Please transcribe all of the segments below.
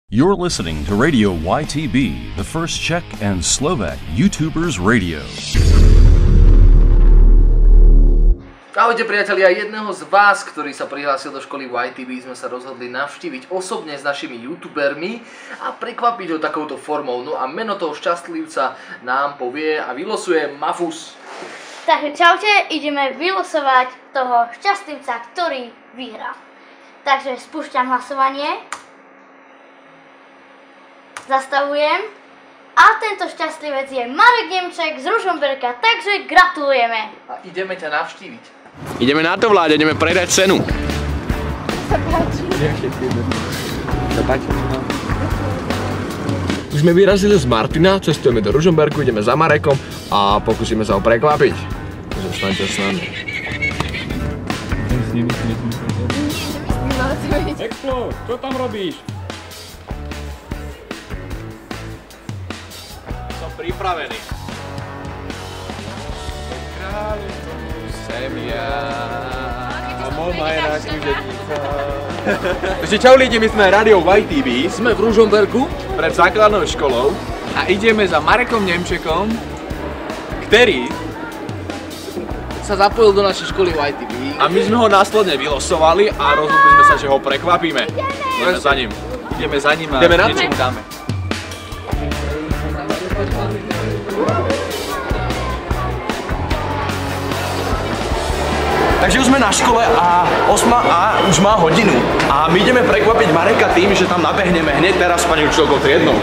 You're listening to Radio YTB, the first Czech and Slovak YouTubers radio. Ahojte priatelia, jedného z vás, ktorý sa prihlásil do školy YTB, sme sa rozhodli navštíviť osobne s našimi youtubermi a prekvapiť ho takouto formou. No a meno toho šťastlivca nám povie a vylosuje Mafus. Takže čaute, ideme vylosovať toho šťastlivca, ktorý vyhrá. Takže spúšťam hlasovanie. Zastavujem. A tento šťastlivec je Marek Nemček z Ružomberka, takže gratulujeme. A ideme ťa navštíviť. Ideme na to, Vláďa, ideme predať cenu. Už sme vyrazili z Martina, cestujeme do Ružomberku, ideme za Marekom a pokúsime sa ho prekvapiť. Takže vstaňte s nami. Explo, čo tam robíš? Som pripravený. Sem ja. A mama je náš služebnica. Takže čau lidi, my sme Radio YTB. Sme v Ružomberku Pred základnou školou. A ideme za Marekom Nemčekom, ktorý sa zapojil do našej školy YTB. a my sme ho následne vylosovali a rozhodli sme sa, že ho prekvapíme. Ideme za ním. Ideme za ním a Ideme na to? niečo mu dáme. Takže už sme na škole a 8A už má hodinu. A my ideme prekvapiť Mareka tým, že tam nabehneme hneď teraz s pani učiteľkou triednou.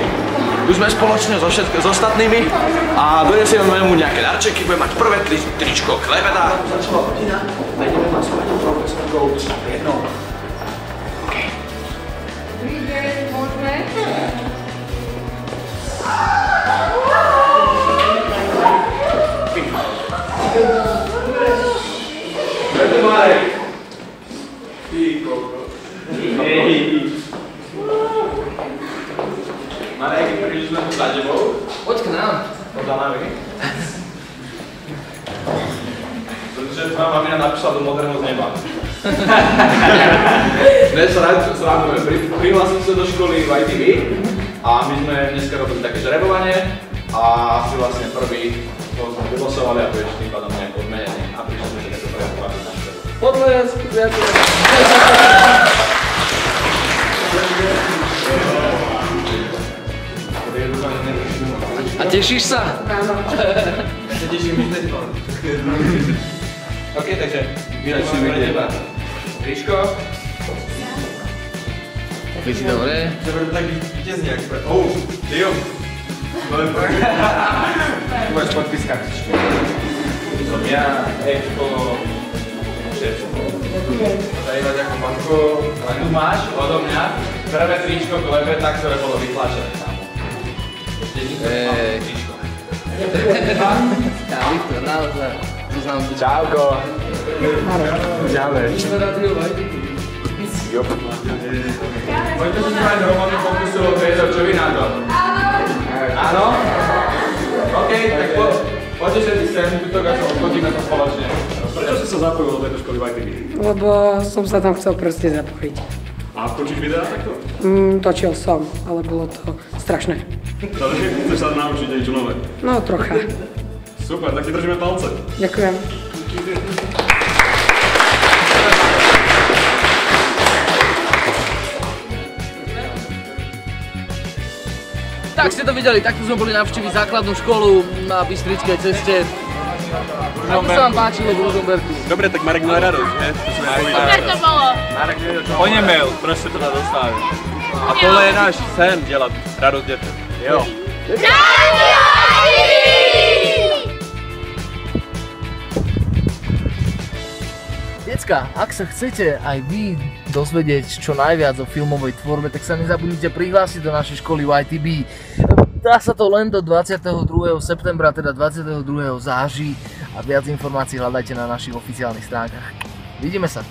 Už sme spoločne s ostatnými a donesieme mu nejaké darčeky, budeme mať prvé tričko klebeta. Začala hodina a ideme mať s pani profesorkou triednou. Dobrý deň, môžeme? Preto Marek. Ty koko. Marek, prišli sme tu za tebou. Poď k nám. Poď za nami. Pretože tvoja mamina napísala do modrého z neba. Dnes sa radujeme. Prihlásil sa do školy v YTB a my sme dneska robili také žrebovanie a si vlastne prvý toho sme vylosovali a budeš tým pádom nejak odmenený a prišli sme, že takto prekvapiť na školu. Podles, priatelia. A tešíš sa? Áno. Ja sa teším byť teď. OK, takže vyračujem pre teba. Tričko. Vysi dobre. Dobre, tak vítězně, jak jsme. Tyjo. Budeš podpis kartičku. Som ja, Expo, všetko. Tady máš ako banko, a tu máš odo mňa prvé tričko klebeta, ktoré bolo vytlačené tam. Tričko. Ja, Viktor, naozaj. Čauko. Čauko. Sme Radio YTB. Jo. Poďte si mať Romanu pokusilo Pedro, čo vy na to? Áno? OK, tak poďte všetci sem, tuto a odchodíme to spoločne. Prečo si sa zapojil do tejto školy YTB? Lebo som sa tam chcel proste zapojiť. A točíš videá takto? Točil som, ale bolo to strašné. Takže chceš sa naučiť niečo nové? No trocha. Super, tak ti držíme palce. Ďakujem. Tak ste to videli, takto sme boli navštíviť základnú školu na Bystrickej ceste. Ako sa vám páčilo v Ružomberku? Dobre, tak Marek mal radosť, ne? Super to bolo. Marek onemel, proč se to dostali. A tohle je náš sen, dělat radost dětem. Jo. Decka, ak sa chcete aj vy dozvedieť čo najviac o filmovej tvorbe, tak sa nezabudnite prihlásiť do našej školy YTB. Dá sa to len do 22. septembra, teda 22. září a viac informácií hľadajte na našich oficiálnych stránkach. Vidíme sa.